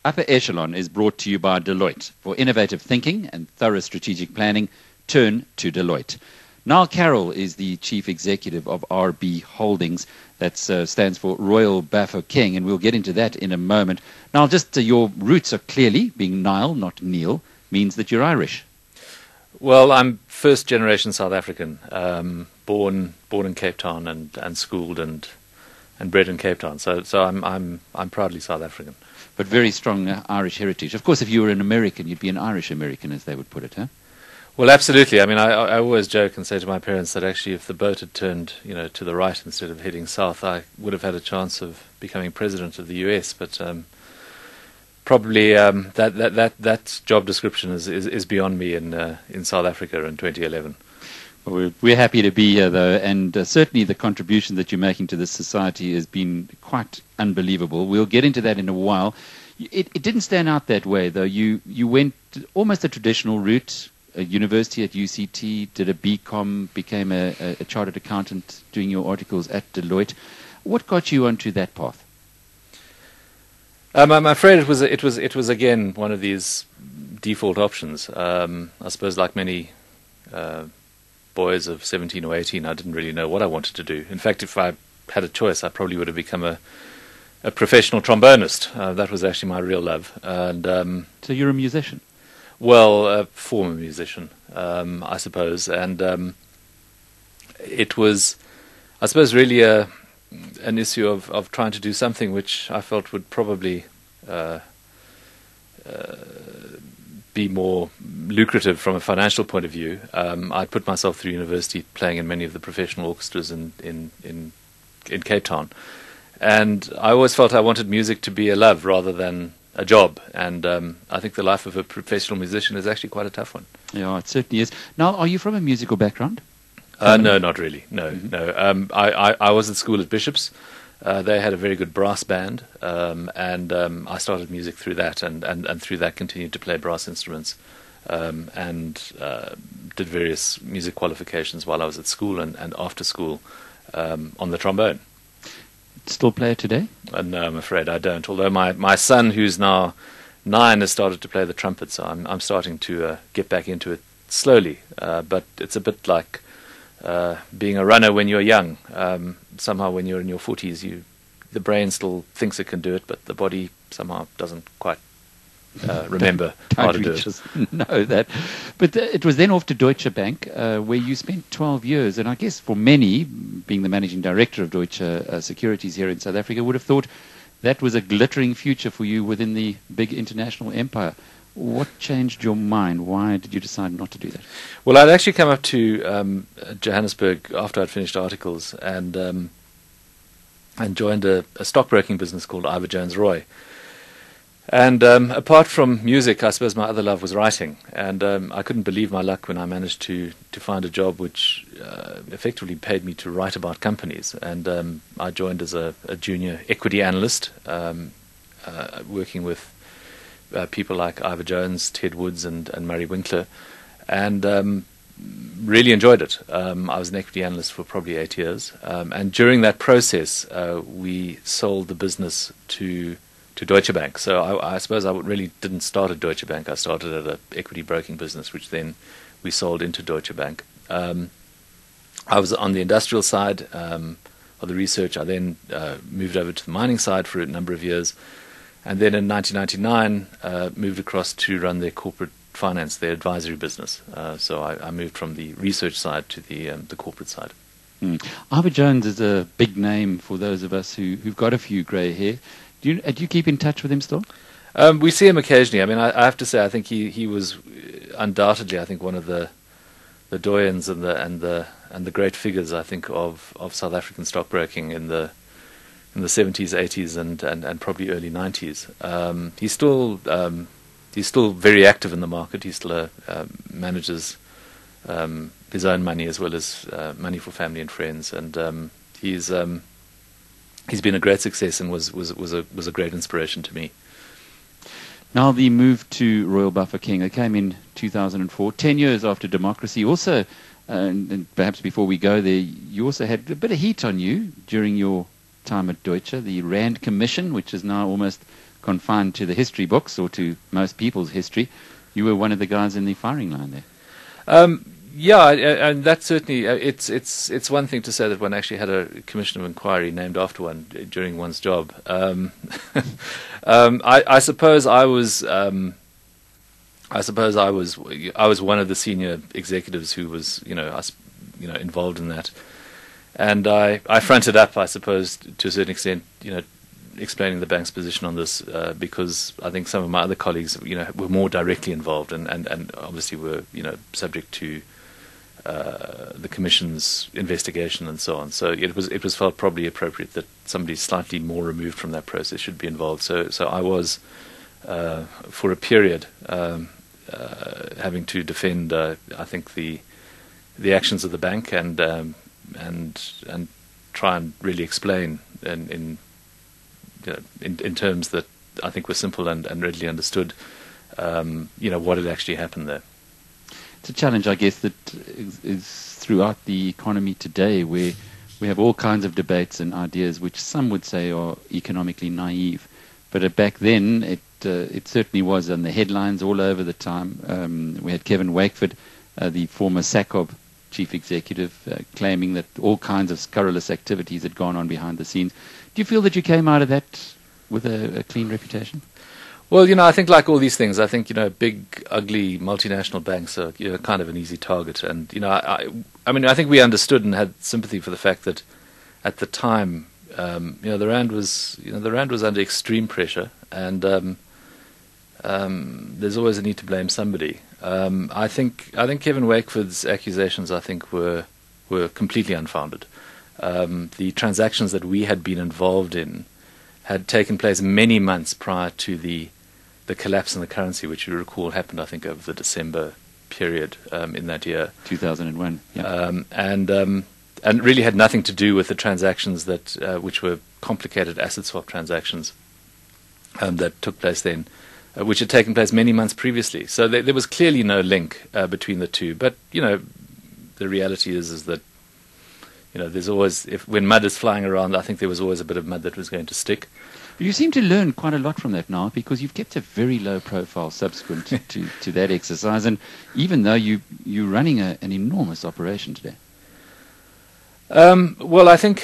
Upper Echelon is brought to you by Deloitte. For innovative thinking and thorough strategic planning, turn to Deloitte. Niall Carroll is the chief executive of RB Holdings. That stands for Royal Bafokeng, and we'll get into that in a moment. Now, just your roots are clearly, being Niall, not Neil, means that you're Irish. Well, I'm first generation South African, born in Cape Town and schooled and bred in Cape Town. So I'm proudly South African. But very strong Irish heritage. Of course, if you were an American, you'd be an Irish American, as they would put it, huh? Well, absolutely. I mean, I always joke and say to my parents that actually if the boat had turned, to the right instead of heading south, I would have had a chance of becoming president of the US. But probably that job description is beyond me in South Africa in 2011. Well, we're happy to be here, though, and certainly the contribution that you're making to this society has been quite unbelievable. We'll get into that in a while. It didn't stand out that way, though. You went almost a traditional route. A university at UCT, did a BCom, became a chartered accountant, doing your articles at Deloitte. What got you onto that path? I'm afraid it was again one of these default options. I suppose, like many boys of 17 or 18, I didn't really know what I wanted to do. In fact, if I had a choice, I probably would have become a professional trombonist. That was actually my real love. And so you're a musician? Well, a former musician, I suppose, and it was, I suppose, really an issue of trying to do something which I felt would probably be more lucrative from a financial point of view. I put myself through university playing in many of the professional orchestras in Cape Town, and I always felt I wanted music to be a love rather than a job, and I think the life of a professional musician is actually quite a tough one. Yeah, it certainly is. Now, are you from a musical background? No, not really. No. I was at school at Bishop's. They had a very good brass band, and I started music through that, and through that continued to play brass instruments, and did various music qualifications while I was at school and after school on the trombone. Still play it today? No, I'm afraid I don't. Although my son, who's now 9, has started to play the trumpet, so I'm starting to get back into it slowly. But it's a bit like being a runner when you're young. Somehow, when you're in your 40s, the brain still thinks it can do it, but the body somehow doesn't quite remember how to do it. Know that. But it was then off to Deutsche Bank, where you spent 12 years. And I guess for many, being the managing director of Deutsche Securities here in South Africa, would have thought that was a glittering future for you within the big international empire. What changed your mind? Why did you decide not to do that? Well, I'd actually come up to Johannesburg after I'd finished articles and joined a stockbroking business called Ivor Jones Roy. And apart from music, I suppose my other love was writing. And I couldn't believe my luck when I managed to find a job which effectively paid me to write about companies. And I joined as a junior equity analyst, working with people like Ivor Jones, Ted Woods, and Murray Winkler, and really enjoyed it. I was an equity analyst for probably 8 years. And during that process, we sold the business to Deutsche Bank. So I suppose I really didn't start at Deutsche Bank. I started at an equity broking business, which then we sold into Deutsche Bank. I was on the industrial side of the research. I then moved over to the mining side for a number of years. And then in 1999, moved across to run their corporate finance, their advisory business. So I moved from the research side to the corporate side. Ivor Jones is a big name for those of us who've got a few grey hair. Do you keep in touch with him still? We see him occasionally. I mean, I have to say, I think he was undoubtedly, I think, one of the doyens and the great figures, I think, of South African stockbroking in the 70s, 80s, and probably early 90s. He's still very active in the market. He still manages his own money as well as money for family and friends, and he's been a great success and was a great inspiration to me. Now the move to Royal Bafokeng, it came in 2004, 10 years after democracy. Also, and perhaps before we go there, you also had a bit of heat on you during your time at Deutsche, the Rand Commission, which has now almost confined to the history books or to most people's history. You were one of the guys in the firing line there. Yeah, and that's certainly it's one thing to say that one actually had a commission of inquiry named after one during one's job. I suppose I was one of the senior executives who was involved in that, and I fronted up, I suppose, to a certain extent, explaining the bank's position on this, because I think some of my other colleagues were more directly involved and obviously were subject to the Commission's investigation and so on. So it was felt probably appropriate that somebody slightly more removed from that process should be involved. So I was, for a period, having to defend, I think, the actions of the bank and try and really explain in terms that I think were simple and readily understood, what had actually happened there. It's a challenge, I guess, that is throughout the economy today, where we have all kinds of debates and ideas which some would say are economically naive. But back then, it certainly was on the headlines all over the time. We had Kevin Wakeford, the former SACOB chief executive, claiming that all kinds of scurrilous activities had gone on behind the scenes. Do you feel that you came out of that with a clean reputation? Well, I think like all these things, I think, big, ugly multinational banks are kind of an easy target. And, I think we understood and had sympathy for the fact that at the time, the rand was under extreme pressure, and there's always a need to blame somebody. I think Kevin Wakeford's accusations, I think, were completely unfounded. The transactions that we had been involved in had taken place many months prior to the collapse in the currency, which you recall happened, I think, over the December period in that year, 2001, yeah. And really had nothing to do with the transactions that which were complicated asset swap transactions that took place then, which had taken place many months previously. So there was clearly no link between the two. But the reality is that there's always, when mud is flying around, I think there was always a bit of mud that was going to stick. You seem to learn quite a lot from that now, because you've kept a very low profile subsequent to that exercise, and even though you're running an enormous operation today. Well, I think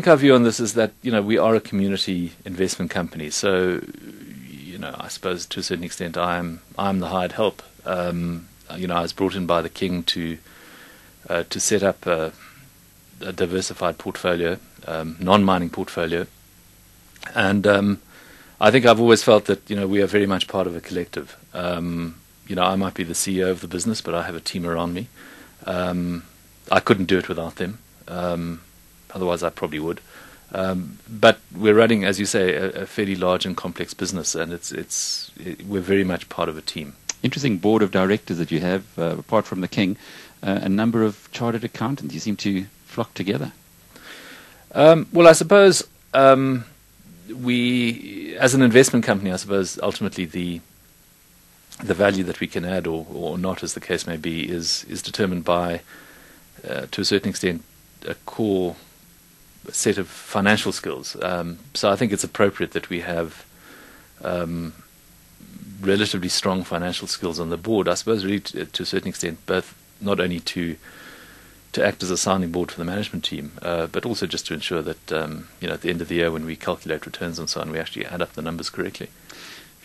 our view on this is that we are a community investment company, so I suppose to a certain extent I'm the hired help. I was brought in by the King to set up a diversified portfolio, non-mining portfolio. And I think I've always felt that we are very much part of a collective. I might be the CEO of the business, but I have a team around me. I couldn't do it without them. Otherwise, I probably would. But we're running, as you say, a fairly large and complex business, and we're very much part of a team. Interesting board of directors that you have, apart from the King, a number of chartered accountants. You seem to flock together. Well, I suppose. We, as an investment company, I suppose ultimately the value that we can add or not, as the case may be, is determined by, to a certain extent, a core set of financial skills. So I think it's appropriate that we have relatively strong financial skills on the board. I suppose really to a certain extent, both not only to act as a sounding board for the management team, but also just to ensure that at the end of the year when we calculate returns and so on, we actually add up the numbers correctly.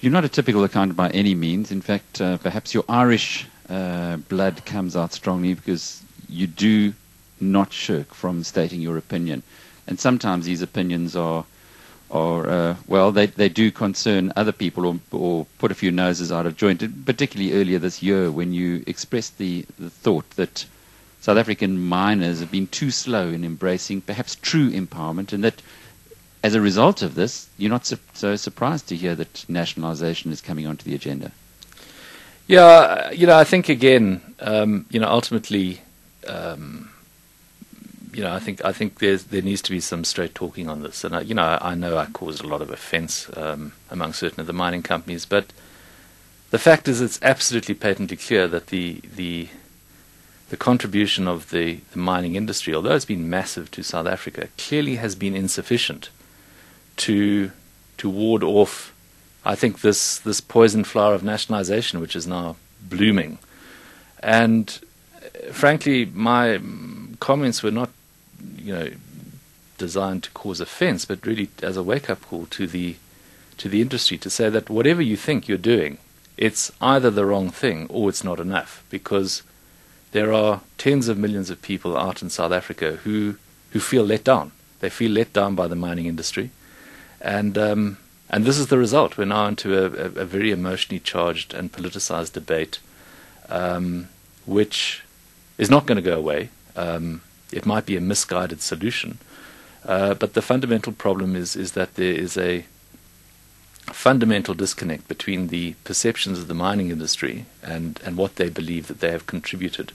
You're not a typical accountant by any means. In fact, perhaps your Irish blood comes out strongly, because you do not shirk from stating your opinion. And sometimes these opinions are they do concern other people or put a few noses out of joint, particularly earlier this year when you expressed the thought that South African miners have been too slow in embracing perhaps true empowerment, and that as a result of this, you're not so surprised to hear that nationalisation is coming onto the agenda. Yeah, I think again, ultimately, I think there needs to be some straight talking on this, and I know I caused a lot of offence among certain of the mining companies, but the fact is, it's absolutely patently clear that the contribution of the mining industry, although it's been massive to South Africa, clearly has been insufficient to ward off I think this poison flower of nationalization, which is now blooming. And frankly, my comments were not, designed to cause offense, but really as a wake-up call to the industry to say that whatever you think you're doing, it's either the wrong thing or it's not enough, because there are tens of millions of people out in South Africa who feel let down. They feel let down by the mining industry, and this is the result. We're now into a very emotionally charged and politicized debate, which is not going to go away. It might be a misguided solution, but the fundamental problem is that there is a fundamental disconnect between the perceptions of the mining industry and what they believe that they have contributed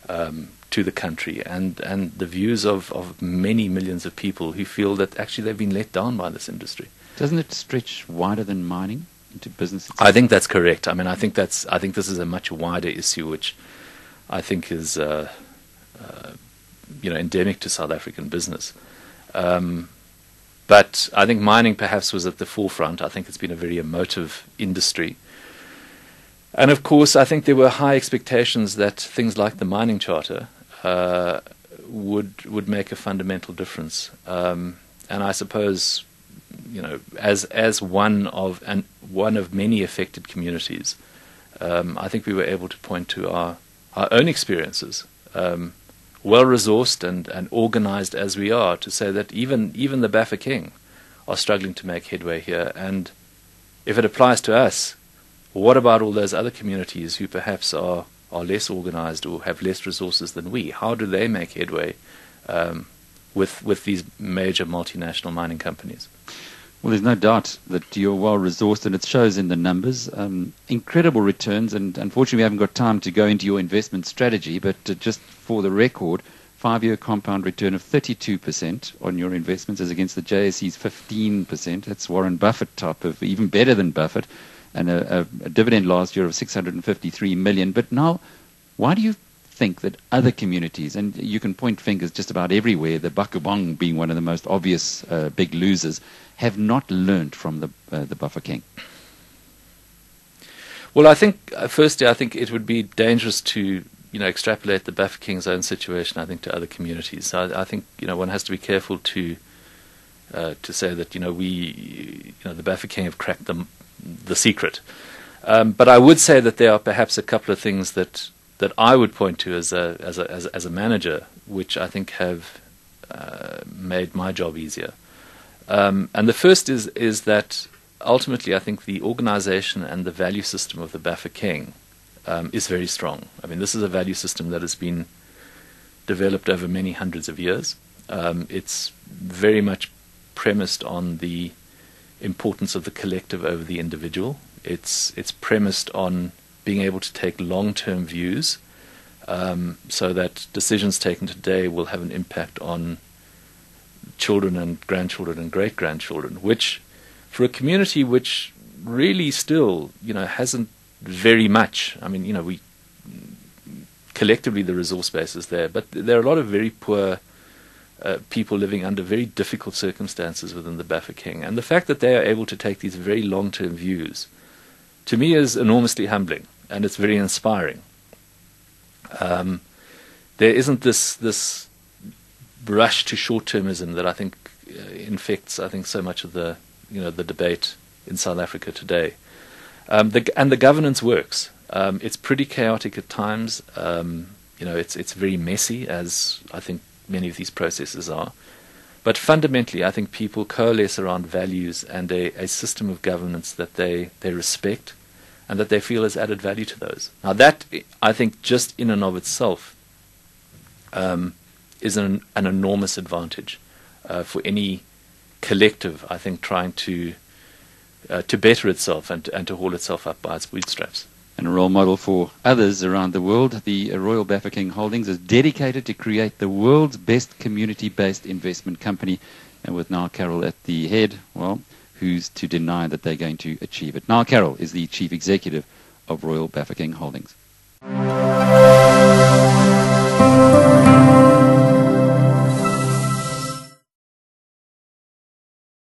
to the country, and the views of many millions of people who feel that actually they've been let down by this industry. Doesn't it stretch wider than mining into business itself? I think that's correct. I mean, I think this is a much wider issue, which I think is endemic to South African business. But I think mining perhaps was at the forefront. I think it's been a very emotive industry. And of course, I think there were high expectations that things like the mining charter would make a fundamental difference. And I suppose, as one of many affected communities, I think we were able to point to our own experiences, well-resourced and organized as we are, to say that even the Bafokeng are struggling to make headway here. And if it applies to us, what about all those other communities who perhaps are less organized or have less resources than we? How do they make headway with these major multinational mining companies? Well, there's no doubt that you're well-resourced, and it shows in the numbers. Incredible returns, and unfortunately we haven't got time to go into your investment strategy, but just for the record, 5-year compound return of 32% on your investments as against the JSE's 15%. That's Warren Buffett type of, even better than Buffett, and a dividend last year of 653 million. But now, why do you think that other communities, and you can point fingers just about everywhere, the Bafokeng being one of the most obvious big losers, have not learned from the Bafokeng? Well, I think, firstly, I think it would be dangerous to extrapolate the Bafokeng's own situation, I think, to other communities. So I think one has to be careful to say that the Bafokeng have cracked the secret. But I would say that there are perhaps a couple of things that I would point to as a manager, which I think have made my job easier. And the first is that ultimately I think the organization and the value system of the Bafokeng is very strong. I mean, this is a value system that has been developed over many hundreds of years. It's very much premised on the importance of the collective over the individual. It's premised on being able to take long-term views, so that decisions taken today will have an impact on children and grandchildren and great-grandchildren, which for a community which really still, hasn't very much. I mean, we collectively the resource base is there, but there are a lot of very poor people living under very difficult circumstances within the Bafokeng. And the fact that they are able to take these very long-term views, to me, is enormously humbling, and it's very inspiring. There isn't this rush to short-termism that I think infects, so much of the the debate in South Africa today. And the governance works. It's pretty chaotic at times. It's very messy, as I think many of these processes are. But fundamentally, I think people coalesce around values and a system of governance that they respect and that they feel has added value to those. Now that, I think, just in and of itself is an enormous advantage for any collective, I think, trying to better itself and to haul itself up by its bootstraps. And a role model for others around the world, the Royal Bafokeng Holdings is dedicated to create the world's best community-based investment company. And with Niall Carroll at the head, well, who's to deny that they're going to achieve it? Niall Carroll is the Chief Executive of Royal Bafokeng Holdings.